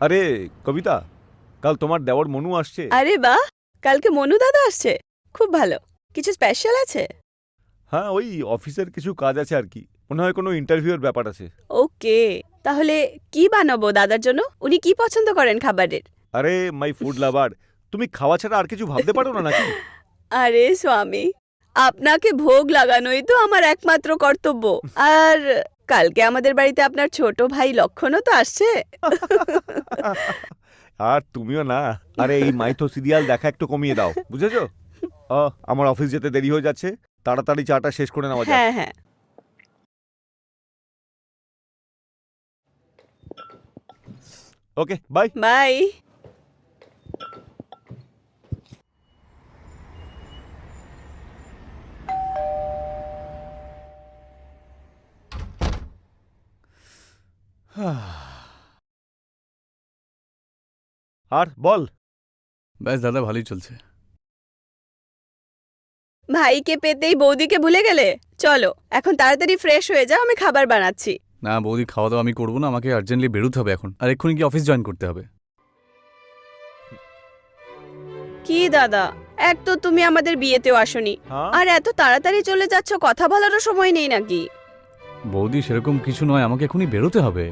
আরে কবিতা, কাল তোমার দেওর মনু আসছে। আরে বাহ, কালকে মনু দাদা আসছে, খুব ভালো। কিছু স্পেশাল আছে? হ্যাঁ, ওই অফিসের কিছু কাজ আছে আর কি, মনে হয় কোনো ইন্টারভিউর ব্যাপার আছে। ওকে, তাহলে কি বানাবো দাদার জন্য? উনি কি পছন্দ করেন খাবারের? আরে মাই ফুড লাভার, তুমি খাওয়া ছাড়া আর কিছু ভাবতে পারো না নাকি? আরে স্বামী, আপনাকে ভোগ লাগানোই তো আমার একমাত্র কর্তব্য। আর কালকে আমাদের বাড়িতে আপনার ছোট ভাই লক্ষণও তো আসছে। আর তুমিও না। আরে এই মাইথো সিরিয়াল দেখা একটু কমিয়ে দাও, বুঝেছো? আমার অফিস যেতে দেরি হয়ে যাচ্ছে, তাড়াতাড়ি চাটা শেষ করে নেওয়া যাক। হ্যাঁ হ্যাঁ। ওকে, বাই। বাই। আর বল। ব্যাস দাদা, ভালোই চলছে। ভাইকে পেতেই বৌদিকে ভুলে গেলে? চলো এখন তাড়াতাড়ি ফ্রেশ হয়ে যাও, আমি খাবার বানাচ্ছি। না বৌদি, খাওয়া দাওয়া আমি করবো না, আমাকে আর্জেন্টলি বেরোতে হবে এখন, আর এক্ষুনি কি অফিস জয়েন করতে হবে। কি দাদা, এক তো তুমি আমাদের বিয়েতেও আসনি, হ্যাঁ, আর এত তাড়াতাড়ি চলে যাচ্ছ, কথা বলারও সময় নেই নাকি? বৌদি সেরকম কিছু নয়, আমাকে এখনই বেরোতে হবে।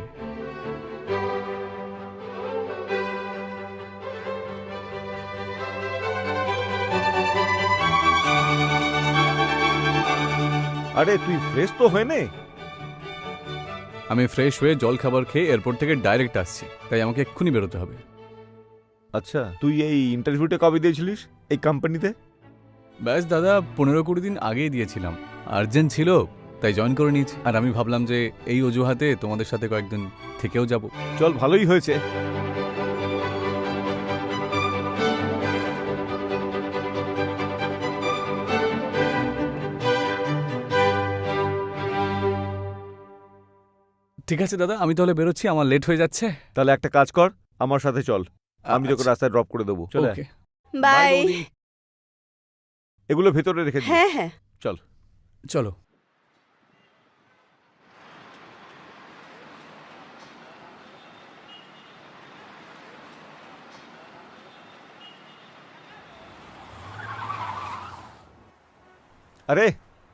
আরে তুই ফ্রেশ তো হয়ে নে। আমি ফ্রেশ হয়ে জল খাবার খেয়ে এয়ারপোর্ট থেকে ডাইরেক্ট আসছি, তাই আমাকে এক্ষুনি বেরোতে হবে। আচ্ছা, তুই এই ইন্টারভিউটা কবে দিয়েছিলিস এই কোম্পানিতে? ব্যাস দাদা, 15-20 দিন আগেই দিয়েছিলাম। আর্জেন্ট ছিল তাই জয়েন করে নিয়েছি, আর আমি ভাবলাম যে এই অজুহাতে তোমাদের সাথে কয়েকদিন থেকেও যাব। চল, ভালোই হয়েছে। ঠিক আছে দাদা, আমি তাহলে বেরোচ্ছি, আমার লেট হয়ে যাচ্ছে। তাহলে একটা কাজ কর, আমার সাথে চল, আমি তোকে আচ্ছা, রাস্তায় ড্রপ করে দেবো। চল, ওকে। বাই। বৌদি। এগুলো ভেতরে রেখে দিই। হ্যাঁ হ্যাঁ। চল। চলো। আরে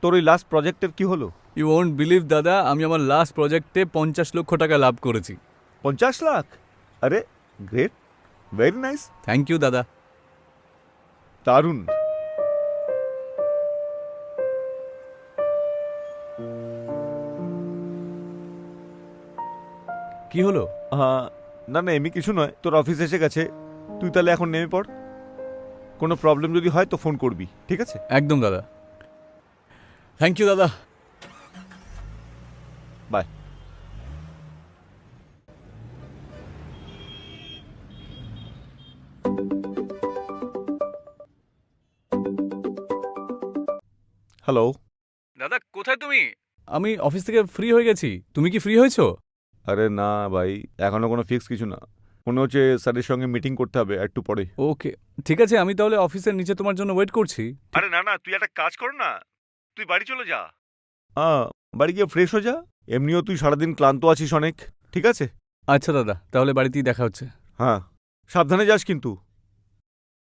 তোর ওই লাস্ট প্রজেক্টের কি হলো? ইউ ওয়ন্ট বিলিভ দাদা, আমি আমার লাস্ট প্রজেক্টে 50 লক্ষ টাকা লাভ করেছি। 50 লাখ? আরে great, very nice, thank you দাদা। দারুণ। কি হলো? না না, এমনি কিছু নয়, তোর অফিস এসে গেছে, তুই তাহলে এখন নেমে পড়। কোনো প্রবলেম যদি হয় তো ফোন করবি, ঠিক আছে? একদম দাদা। থ্যাংক ইউ দাদা। বাই। হ্যালো। দাদা কোথায় তুমি? আমি অফিস থেকে ফ্রি হয়ে গেছি, তুমি কি ফ্রি হয়েছো? আরে না ভাই, এখনো কোনো ফিক্স কিছু না, মনে হচ্ছে স্যারের সঙ্গে মিটিং করতে হবে একটু পরে। ওকে, ঠিক আছে, আমি তাহলে অফিসের নিচে তোমার জন্য ওয়েট করছি। আরে না না, তুই একটা কাজ কর না, তুই বাড়ি চলে যা। বাড়ি গিয়ে ফ্রেশ হয়ে যা, এমনিও তুই সারাদিন ক্লান্ত আছিস অনেক, ঠিক আছে? আচ্ছা দাদা, তাহলে বাড়িতেই দেখা হচ্ছে। হ্যাঁ, সাবধানে যাস কিন্তু,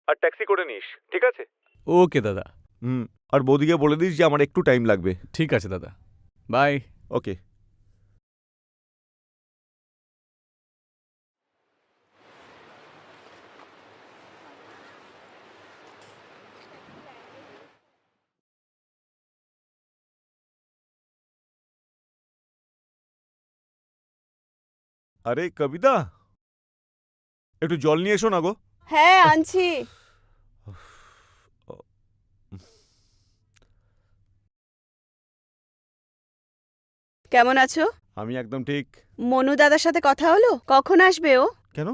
আর ট্যাক্সি করে নিস, ঠিক আছে? ওকে দাদা। আর বৌদিকে বলে দিস যে আমার একটু টাইম লাগবে। ঠিক আছে দাদা, বাই। ওকে। আরে কবিতা, একটু জল নিয়ে এসো না গো। হ্যাঁ আনছি। কেমন আছো? আমি একদম ঠিক। মনু দাদার সাথে কথা হলো? কখন আসবে ও? কেন,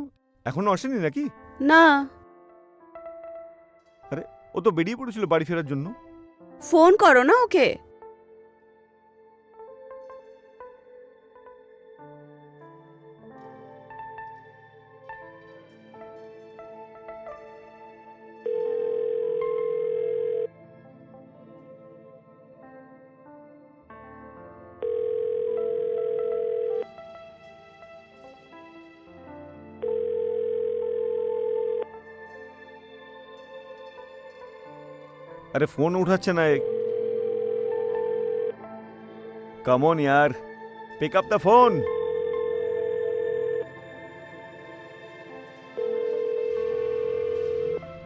এখনো আসেনি নাকি? না। আরে ও তো বেরিয়ে পড়েছিল বাড়ি ফেরার জন্য। ফোন করো না ওকে। আরে ফোন উঠাচ্ছে না। কাম অন ইয়ার, পিক আপ দ্য ফোন।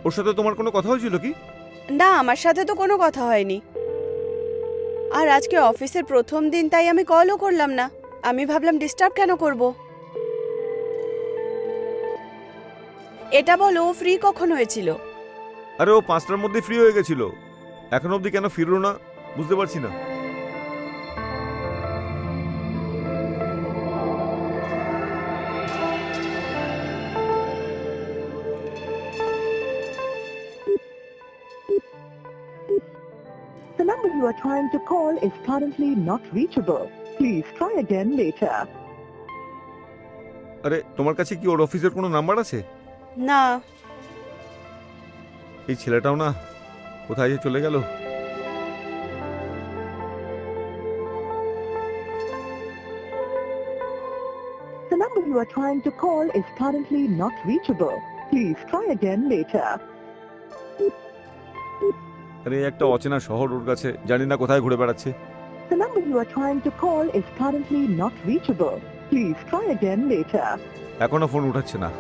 ওর সাথে তোমার কোনো কথা হয়েছিল কি? না, আমার সাথে তো কোনো কথা হয়নি। আর আজকে অফিসের প্রথম দিন, তাই আমি কলও করলাম না। আমি ভাবলাম ডিস্টার্ব কেন করব। এটা বলো, ও ফ্রি কখন হয়েছিল? আরে ও 5টার মধ্যে ফ্রি হয়ে গেছিল, এখন অবধি কেন ফিরলো না বুঝতে পারছি না। The number you are trying to call is currently not reachable. Please try again later. আরে তোমার কাছে কি ওর অফিসের কোনো নাম্বার আছে? না। এই ছেলেটাও না কোথায় যে চলে গেল। The number you are trying to call is currently not reachable. Please try again later. আরে একটা অচেনা শহর ওর কাছে, জানি না কোথায় ঘুরে বেড়াচ্ছে। The number you are trying to call is currently not reachable. Please try again later. এখনো ফোন উঠাচ্ছে না।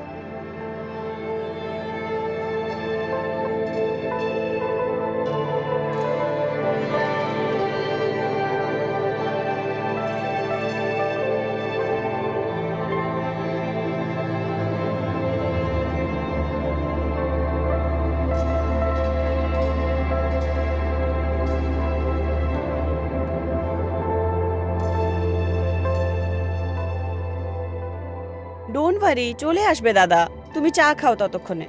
ডোন্ট ওয়ারি, চলে আসবে দাদা। তুমি চা খাও ততক্ষণে।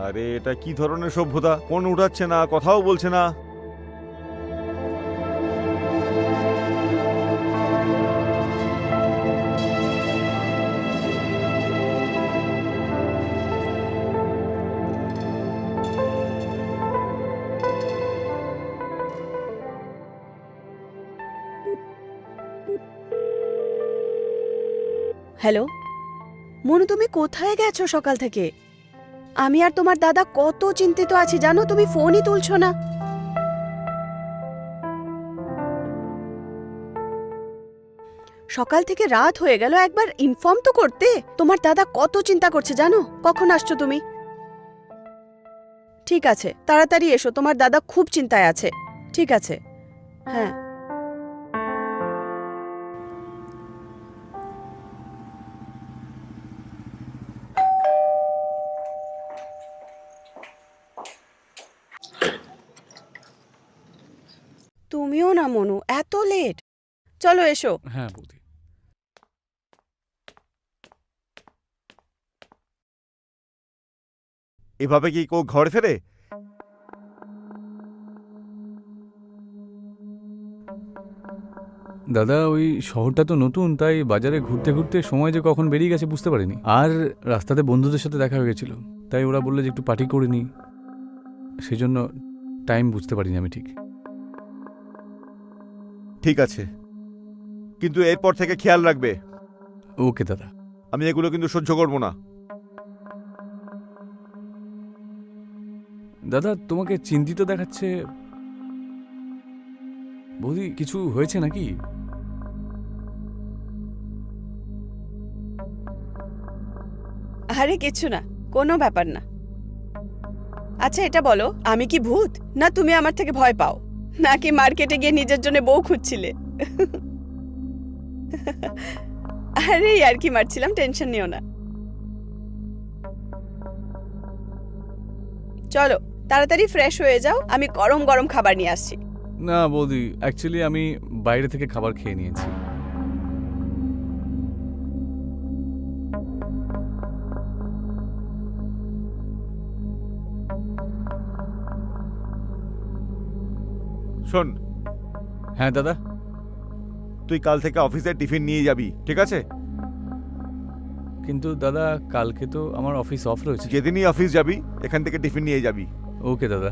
আরে এটা কি ধরনের সভ্যতা, ফোন উঠাচ্ছে না, কথাও বলছে না। হ্যালো মনু, তুমি কোথায় গেছো সকাল থেকে? আমি আর তোমার দাদা কত চিন্তিত আছি জানো, তুমি ফোনই তুলছো না। সকাল থেকে রাত হয়ে গেল, একবার ইনফর্ম তো করতে। তোমার দাদা কত চিন্তা করছে জানো। কখন আসছো তুমি? ঠিক আছে, তাড়াতাড়ি এসো, তোমার দাদা খুব চিন্তায় আছে। ঠিক আছে, হ্যাঁ। তুমিও না মনু, এত লেট। চলো এসো। হ্যাঁ বৌদি। এভাবে কি কেউ ঘরে ফেরে? দাদা ওই শহরটা তো নতুন, তাই বাজারে ঘুরতে ঘুরতে সময় যে কখন বেরিয়ে গেছে বুঝতে পারিনি। আর রাস্তাতে বন্ধুদের সাথে দেখা হয়ে গেছিল, তাই ওরা বললো যে একটু পার্টি করে নিই, সেই জন্য টাইম বুঝতে পারিনি আমি ঠিক। ঠিক আছে, কিন্তু এরপর থেকে খেয়াল রাখবে। ওকে দাদা। আমি এগুলো কিন্তু সহ্য করব না। দাদা তোমাকে চিন্তিত দেখাচ্ছে। বৌদি কিছু হয়েছে নাকি? আরে কিছু না, কোনো ব্যাপার না। আচ্ছা এটা বলো, আমি কি ভূত, না তুমি আমার থেকে ভয় পাও, নাকি মার্কেটে গিয়ে নিজের জন্য বউ খুঁজছিলে? আরে আর কি মারছিলাম, টেনশন নিও না। চলো তাড়াতাড়ি ফ্রেশ হয়ে যাও, আমি গরম গরম খাবার নিয়ে আসছি। না বৌদি, অ্যাকচুয়ালি আমি বাইরে থেকে খাবার খেয়ে নিয়েছি। শোন, হ্যাঁ দাদা। তুই কাল থেকে অফিসে টিফিন নিয়ে যাবি, ঠিক আছে? কিন্তু দাদা কালকে তো আমার অফিস অফ রয়েছে। যেদিনই অফিস যাবি এখান থেকে টিফিন নিয়ে যাবি। ওকে দাদা।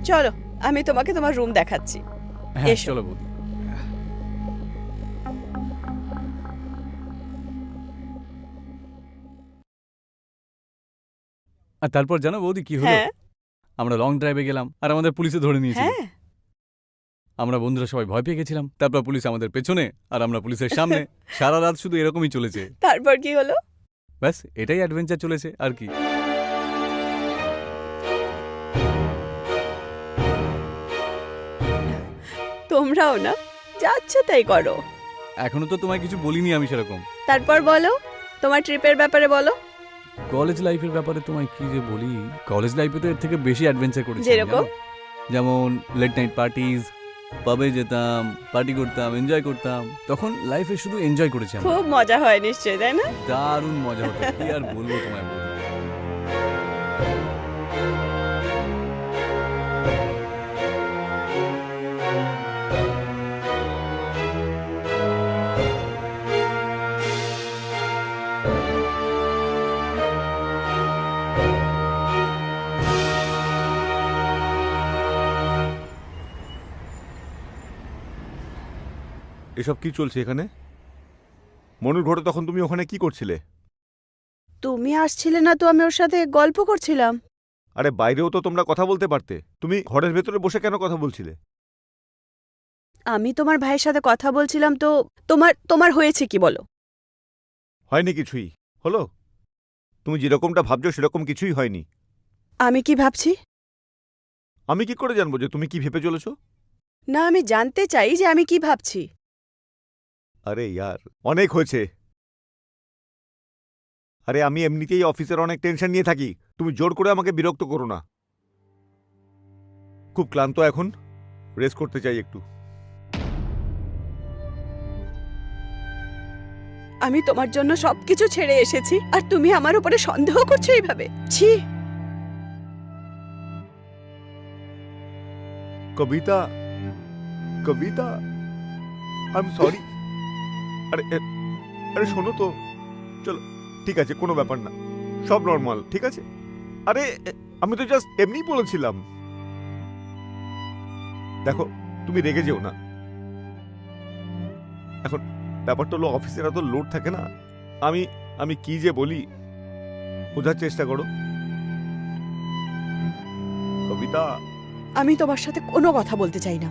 চলো আমি তোমাকে তোমার রুম দেখাচ্ছি। হ্যাঁ এসো। চলো বৌদি। আর তারপর জানো বৌদি কি হলো? হ্যাঁ আমরা লং ড্রাইভে গেলাম আর আমাদের পুলিশে ধরে নিয়েছিল। হ্যাঁ আমরা বন্ধুরা সবাই ভয় পেয়ে গেছিলাম। তারপর পুলিশ আমাদের পেছনে আর আমরা পুলিশের সামনে। সারা রাত শুধু এরকমই চলেছে। তারপর কি হলো? ব্যাস এটাই অ্যাডভেঞ্চার চলেছে আর কি। তোমরাও না যাচ্ছে তাই করো। এখনো তো তোমায় কিছু বলিনি আমি সেরকম। তারপর বলো, তোমার ট্রিপের ব্যাপারে বলো। কলেজ লাইফের ব্যাপারে তোমায় কি যে বলি, কলেজ লাইফে তো এর থেকে বেশি অ্যাডভেঞ্চার করেছি। যেরকম? যেমন লেট নাইট পার্টিজ, পাবে যেতাম, পার্টি করতাম, এনজয় করতাম। তখন লাইফে শুধু এনজয় করেছি আমরা। খুব মজা হয় নিশ্চয়ই, তাই না? দারুণ মজা হতো, কি আর বলবো তোমায় বৌদি। এসব কি চলছে এখানে? মনুর ঘরে তখন তুমি ওখানে কি করছিলে? তুমি আসছিলে না তো আমি ওর সাথে গল্প করছিলাম। আরে বাইরেও তো তোমরা কথা বলতে পারতে, তুমি ঘরের ভেতরে বসে কেন কথা বলছিলে? আমি তোমার ভাইয়ের সাথে কথা বলছিলাম তো তোমার তোমার হয়েছে কি বলো? হয়নি কিছুই। হলো? তুমি যেরকমটা ভাবছো সেরকম কিছুই হয়নি। আমি কি ভাবছি? আমি কি করে জানবো যে তুমি কি ভেবে চলেছো? না, আমি জানতে চাই যে আমি কি ভাবছি। আরে ইয়ার, অনেক হয়েছে। আরে আমি এমনিতেই অফিসের অনেক টেনশন নিয়ে থাকি, তুমি জোর করে আমাকে বিরক্ত করো না। খুব ক্লান্ত এখন, রেস্ট করতে চাই একটু। আমি তোমার জন্য সবকিছু ছেড়ে এসেছি আর তুমি আমার উপরে সন্দেহ করছো এইভাবে? ছি! কবিতা, কবিতা, আই এম সরি। আরে আরে শোনো তো, চলো ঠিক আছে, কোনো ব্যাপার না, সব নর্মাল, ঠিক আছে। আরে আমি তো জাস্ট এমনি বলেছিলাম। দেখো তুমি রেগে যেও না। এখন ব্যাপারটা হলো অফিসের এত লোড থাকে না, আমি আমি কি যে বলি বোঝার চেষ্টা করো। কবিতা, আমি তোমার সাথে কোনো কথা বলতে চাই না।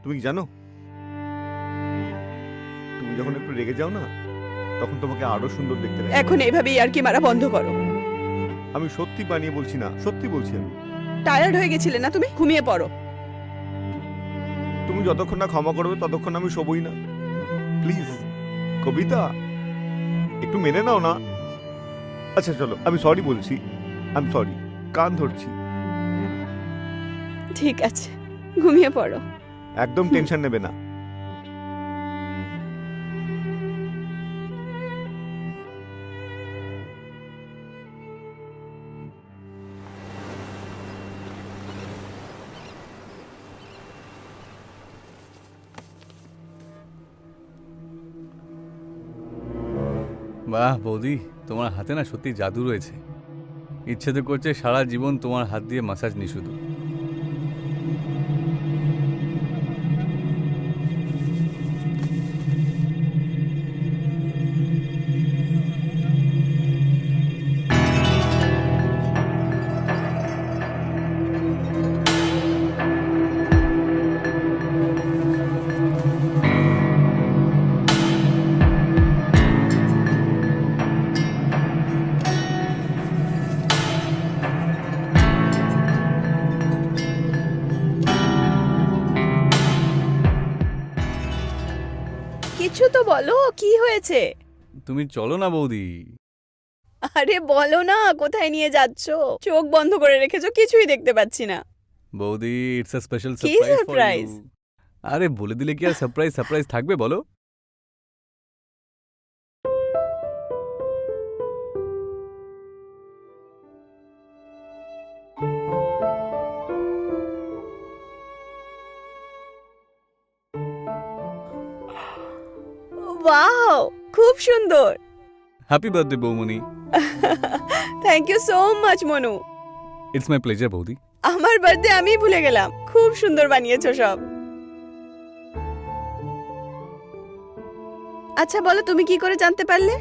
তুমি কি জানো, তুমি যখন একটু রেগে যাও না তখন তোমাকে আরো সুন্দর দেখতে লাগে। এখন এইভাবেই আর কি মারা বন্ধ করো। আমি সত্যি বানিয়ে বলছি না, সত্যি বলছি আমি। টায়ার্ড হয়ে গেছিলে না তুমি? ঘুমিয়ে পড়ো। তুমি যতক্ষণ না ক্ষমা করবে ততক্ষণ আমি শোবই না, প্লিজ। কবিতা, একটু মেনে নাও না। আচ্ছা চলো, আমি সরি বলছি, আমি সরি, কান ধরছি। ঠিক আছে, ঘুমিয়ে পড়ো। একদম টেনশন নেবে না। বাহ বৌদি, তোমার হাতে না সত্যি জাদু রয়েছে। ইচ্ছে তো করছে সারা জীবন তোমার হাত দিয়ে মাসাজ নি শুধু। কিছু তো বলো, কি হয়েছে? তুমি চলো না বৌদি। আরে বলো না, কোথায় নিয়ে যাচ্ছো? চোখ বন্ধ করে রেখেছো, কিছুই দেখতে পাচ্ছি না। বৌদি, ইটস আ স্পেশাল কি সারপ্রাইজ ফর surprise? ইউ। আরে বলে দিলে কি আর সারপ্রাইজ সারপ্রাইজ থাকবে বলো? ওয়াও, খুব সুন্দর। হ্যাপি বার্থডে বৌমনি। Thank you so much Manu. It's my pleasure বৌদি। আমার বার্থডে আমি ভুলে গেলাম। খুব সুন্দর বানিয়েছো সব। আচ্ছা বলো, তুমি কি করে জানতে পারলে?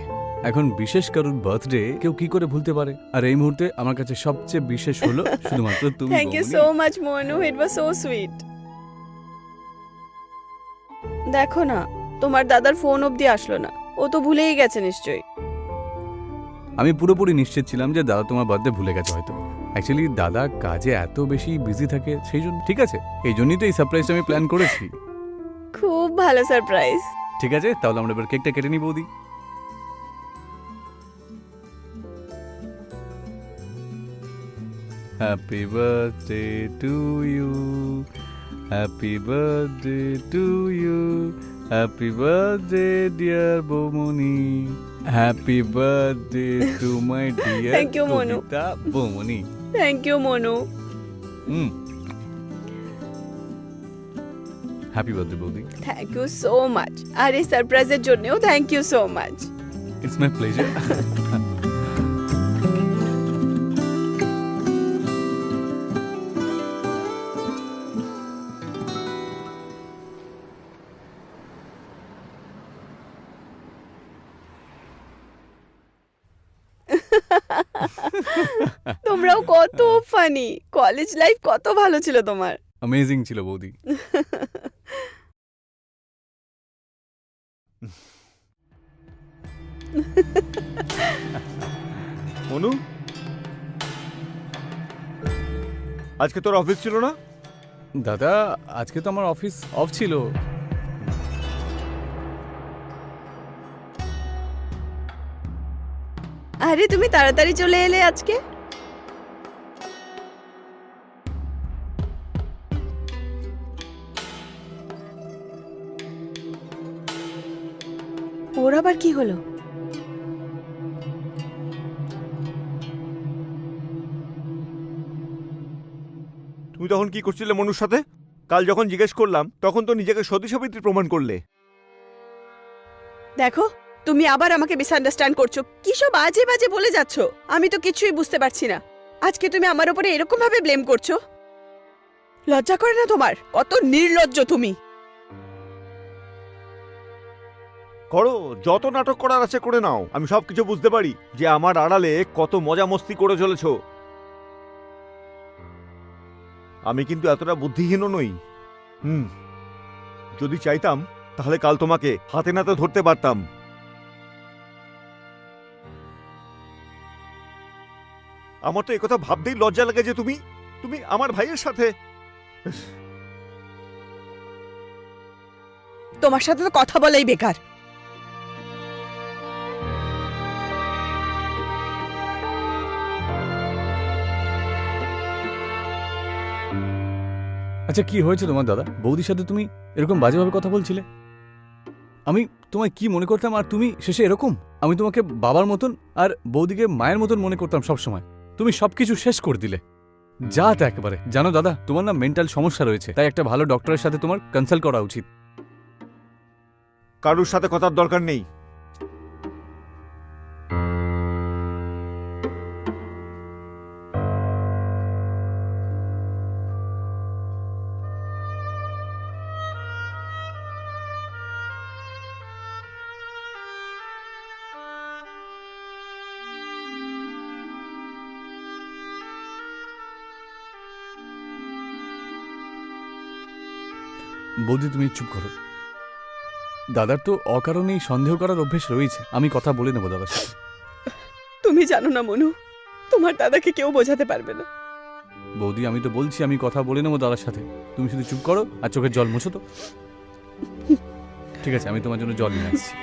এখন বিশেষ কারোর বার্থডে কেউ কি করে ভুলতে পারে? আর এই মুহূর্তে আমার কাছে সবচেয়ে বিশেষ হলো শুধুমাত্র তুমি। থ্যাংক ইউ বৌমনি। So much Manu, it was so sweet. দেখো না, তোমার দাদার ফোন অবধি আসলো না। ও তো ভুলেই গেছে নিশ্চয়ই। আমি পুরোপুরি নিশ্চিত ছিলাম যে দাদা তোমার বার্থডে ভুলে গেছে হয়তো। অ্যাকচুয়ালি দাদা কাজে এত বেশি বিজি থাকে, সেই জন্য। ঠিক আছে, এই জন্যই তো এই সারপ্রাইজটা আমি প্ল্যান করেছি। খুব ভালো সারপ্রাইজ। ঠিক আছে, তাহলে আমরা এবার কেকটা কেটে নিই বৌদি। Happy birthday to you, happy birthday to you, happy birthday dear বৌমনি, happy birthday to my dear Thank you, Manu. Kavita বৌমনি। Thank you Manu. Happy birthday বৌদি। Thank you so much. আর এই সারপ্রাইজের জন্যও thank you so much. It's my pleasure. তোমরাও কত funny. College life কত ভালো ছিল তোমার। অ্যামেজিং ছিল বৌদি। মনু, আজকে তোর অফিস ছিল না? দাদা আজকে তো আমার অফিস অফ ছিল। আরে তুমি তাড়াতাড়ি চলে এলে আজকে। ওর আবার কি হলো? তুমি তখন কি করছিলে মনুর সাথে? কাল যখন জিজ্ঞেস করলাম তখন তো নিজেকে সতী সাবিত্রী প্রমাণ করলে। দেখো, তুমি আবার আমাকে মিসআন্ডারস্ট্যান্ড করছো। কি সব বাজে বাজে বলে যাচ্ছ? আমি তো কিছুই বুঝতে পারছি না। আজকে তুমি আমার উপরে এরকম ভাবে ব্লেম করছো? লজ্জা করে না তোমার? কত নির্লজ্জ তুমি। করো, যত নাটক করার আছে করে নাও। আমি সবকিছু বুঝতে পারি যে আমার আড়ালে কত মজা মস্তি করে চলেছ। আমি কিন্তু এতটা বুদ্ধিহীন নই। যদি চাইতাম তাহলে কাল তোমাকে হাতে নাতে ধরতে পারতাম। আমার তো একথা ভাবতেই লজ্জা লাগে যে তুমি তুমি আমার ভাইয়ের সাথে। তোমার সাথে তো কথা বলাই বেকার। আচ্ছা কি হয়েছে তোমার দাদা? বৌদির সাথে তুমি এরকম বাজেভাবে কথা বলছিলে। আমি তোমায় কি মনে করতাম আর তুমি শেষে এরকম? আমি তোমাকে বাবার মতন আর বৌদিকে মায়ের মতন মনে করতাম সব সময়। তুমি সবকিছু শেষ করে দিলে। যা তা একেবারে। জানো দাদা, তোমার না মেন্টাল সমস্যা রয়েছে, তাই একটা ভালো ডক্টরের সাথে তোমার কনসাল্ট করা উচিত। কারুর সাথে কথার দরকার নেই। বৌদি তুমি চুপ করো। দাদার তো অকারণেই সন্দেহ করার অভ্যেস রয়েছে। আমি কথা বলে নেবো দাদার সাথে। তুমি জানো না মনু, তোমার দাদাকে কেউ বোঝাতে পারবে না। বৌদি আমি তো বলছি আমি কথা বলে নেবো দাদার সাথে। তুমি শুধু চুপ করো আর চোখের জল মুছো তো। ঠিক আছে, আমি তোমার জন্য জল নিয়ে আসছি।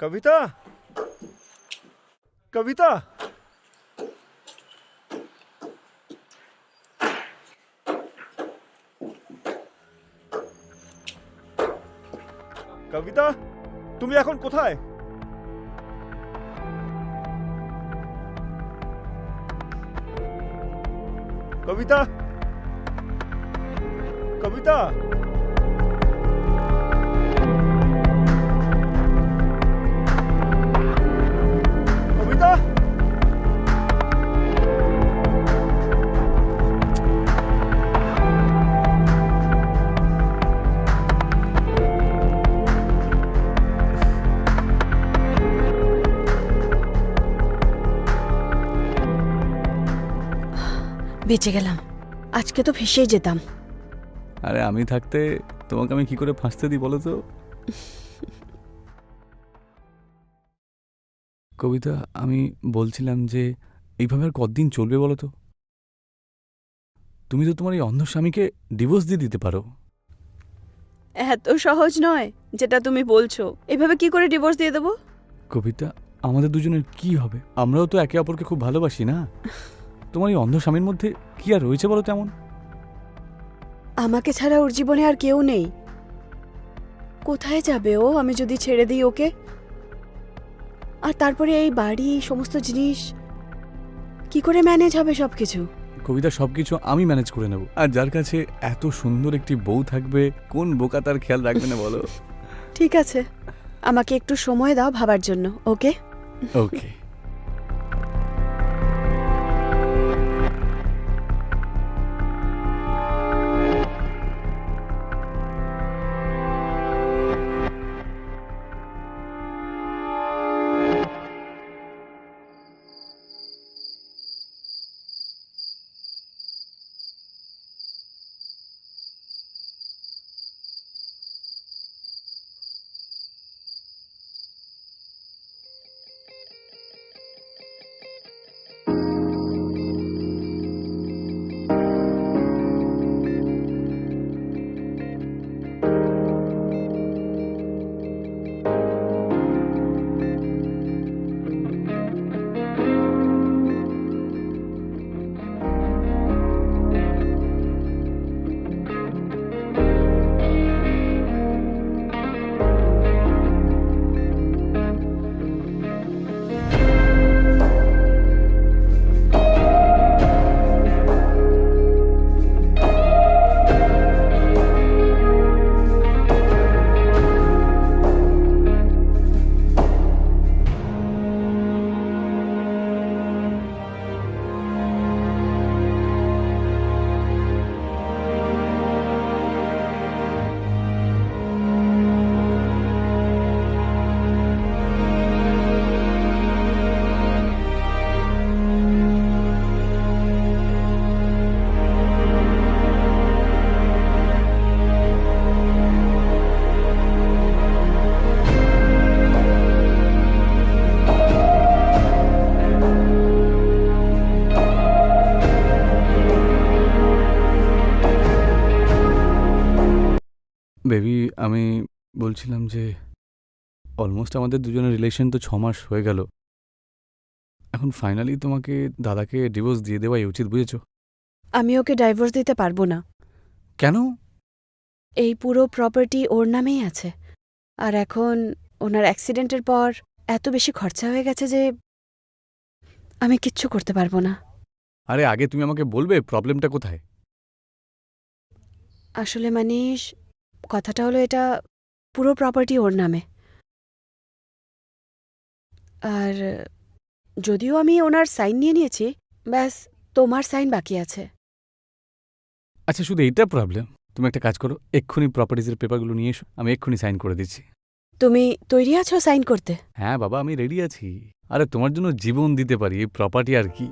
কবিতা, কবিতা, কবিতা, তুমি এখন কোথায়? কবিতা, কবিতা, কবিতা, বেঁচে গেলাম। আজকে তো ফেঁসেই যেতাম। আরে আমি থাকতে তোমাকে আমি কি করে ফাঁসতে দিই বলো তো? কবিতা, আমি বলছিলাম যে এইভাবে আর কতদিন চলবে বলো তো? তুমি তো তোমার এই অন্ধ স্বামীকে ডিভোর্স দিয়ে দিতে পারো। এত সহজ নয় যেটা তুমি বলছো। এভাবে কি করে ডিভোর্স দিয়ে দেবো? কবিতা, আমাদের দুজনের কি হবে? আমরাও তো একে অপরকে খুব ভালোবাসি না? তোমার এই অন্ধ স্বামীর মধ্যে কি আর রয়েছে বলো তেমন? আমাকে ছাড়া ওর জীবনে আর কেউ নেই। কোথায় যাবে ও আমি যদি ছেড়ে দিই ওকে? আর তারপরে এই বাড়ি, এই সমস্ত জিনিস কি করে ম্যানেজ হবে সবকিছু? কবিতা, সবকিছু আমি ম্যানেজ করে নেব। আর যার কাছে এত সুন্দর একটি বউ থাকবে, কোন বোকা তার খেয়াল রাখবে না বলো? ঠিক আছে, আমাকে একটু সময় দাও ভাবার জন্য। ওকে? ওকে। বেবি, আমি বলছিলাম যে অলমোস্ট আমাদের দুজনের রিলেশন তো 6 মাস হয়ে গেল। এখন ফাইনালি তোমাকে দাদাকে ডিভোর্স দিয়ে দেওয়াই উচিত, বুঝেছো? আমি ওকে ডাইভোর্স দিতে পারবো না। কেন? এই পুরো প্রপার্টি ওর নামেই আছে। আর এখন ওনার অ্যাক্সিডেন্টের পর এত বেশি খরচা হয়ে গেছে যে আমি কিচ্ছু করতে পারবো না। আরে আগে তুমি আমাকে বলবে প্রবলেমটা কোথায়? আসলে মানিশ, কথাটা হলো এটা পুরো প্রপার্টি ওর নামে। আর যদিও আমি ওনার সাইন নিয়ে নিয়েছি, ব্যাস তোমার সাইন বাকি আছে। আচ্ছা, শুধু এইটা প্রবলেম? তুমি একটা কাজ করো, এক্ষুনি প্রপার্টিজের পেপারগুলো নিয়ে এসো, আমি এক্ষুনি সাইন করে দিচ্ছি। তুমি তৈরি আছো সাইন করতে? হ্যাঁ বাবা, আমি রেডি আছি। আরে তোমার জন্য জীবন দিতে পারি, এই প্রপার্টি আর কি।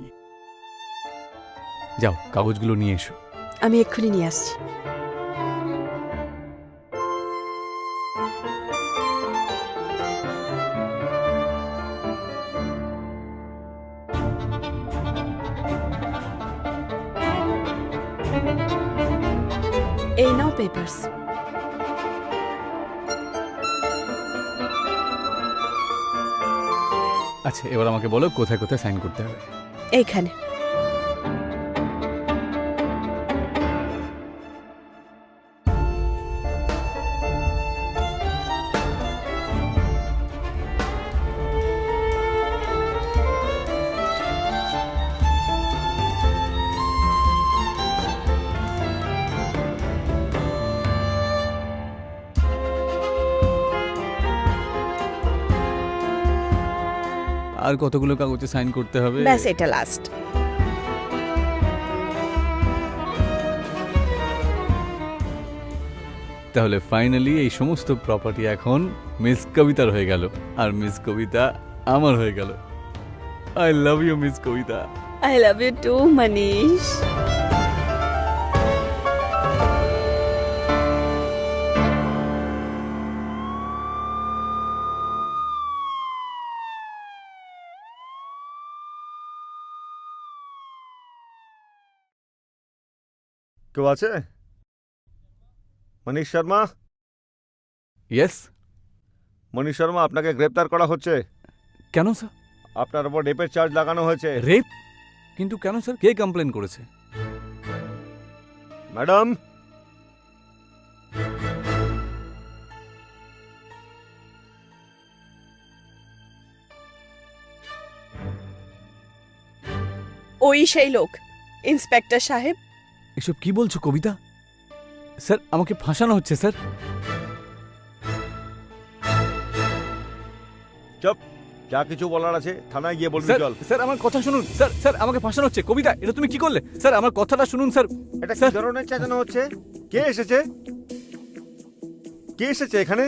যাও, কাগজগুলো নিয়ে এসো। আমি এক্ষুনি নিয়ে আসছি। এই নাও পেপারস। আছে, এবার আমাকে বলো কোথায় কোথায় সাইন করতে হবে। এইখানে। আর কতগুলো কাগজে সাইন করতে হবে? ব্যাস, এটা লাস্ট। তাহলে ফাইনালি এই সমস্ত প্রপার্টি এখন মিস কবিতার হয়ে গেল, আর মিস কবিতা আমার হয়ে গেল। I love you miss Kavita. I love you too Manish. কেউ আছে? মনীষ শর্মা? ইয়েস। মনীষ শর্মা, আপনাকে গ্রেপ্তার করা হচ্ছে। কেন স্যার? আপনার উপর রেপের চার্জ লাগানো হয়েছে। রেপ? কিন্তু কেন স্যার? কে কমপ্লেন করেছে? ম্যাডাম, ওই সেই লোক, ইন্সপেক্টর সাহেব। এসব কি বলছো কবিতা? স্যার আমাকে ফাঁসানো হচ্ছে স্যার। চুপ, যা কিছু বলার আছে থানায় গিয়ে বলবি। স্যার চল। স্যার আমার কথা শুনুন স্যার। স্যার আমাকে ফাঁসানো হচ্ছে। কবিতা, এটা তুমি কি করলে? স্যার আমার কথাটা শুনুন স্যার। এটা কি স্যার। ধরনের চেঁচানো হচ্ছে? কে এসেছে? কে এসেছে এখানে?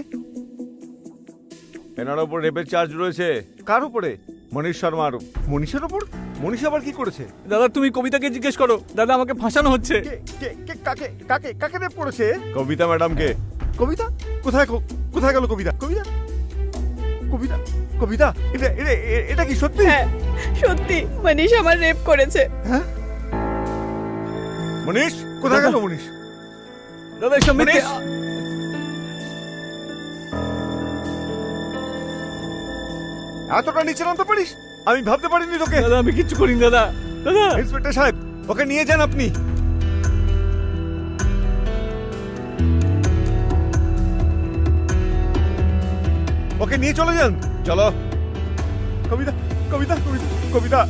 এনার ওপর রেপের চার্জ রয়েছে। কার উপরে? মনীষ শর্মার। মনীষের ওপর? মনীষ আবার কি করেছে? দাদা তুমি কবিতাকে জিজ্ঞেস করো। দাদা আমাকে ফাঁসানো হচ্ছে। কাকে রেপ করেছে? কবিতা ম্যাডামকে। কবিতা কোথায়? কোথায় গেল কবিতা? কবিতা কবিতা কবিতা, এটা কি সত্যি? হ্যাঁ সত্যি, মনীষ আমার রেপ করেছে। হ্যাঁ? মনীষ কোথায় গেল? মনীষ, দাদা এসব মিথ্যে। মনীষ! এতটা নিচে নামতে পারিস? আমি ভাবতে পারিনি তোকে। দাদা আমি কিচ্ছু করিনি দাদা। দাদা ইন্সপেক্টর সাহেব, ওকে নিয়ে যান আপনি। ওকে নিয়ে চলে যান। চলো। কবিতা কবিতা কবিতা কবিতা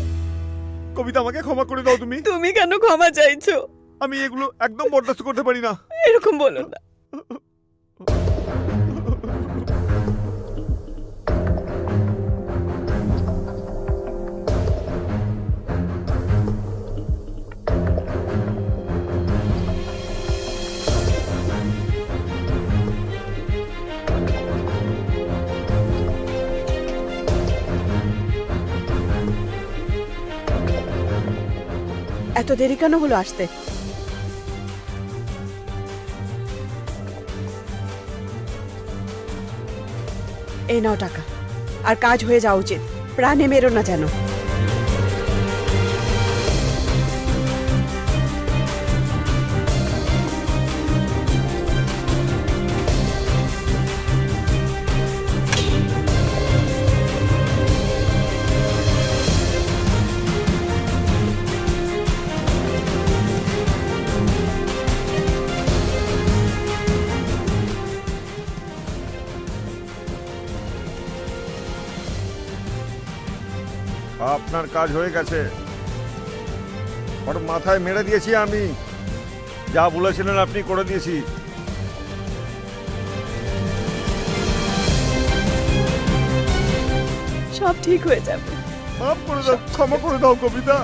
কবিতা, আমাকে ক্ষমা করে দাও। তুমি তুমি কেন ক্ষমা চাইছো? আমি এগুলো একদম বরদাস্ত করতে পারি না। এরকম বলো না। এত দেরি কেন হলো আসতে? এই নাও টাকা, আর কাজ হয়ে যাওয়া উচিত। প্রাণে মেরো না যেন। আপনার কাজ হয়ে গেছে। ওর মাথায় মেরে দিয়েছি আমি। যা বলেছিলেন আপনি করে দিয়েছি। সব ঠিক হয়ে যাবে। মাফ করে দাও, ক্ষমা করে দাও কবিতা।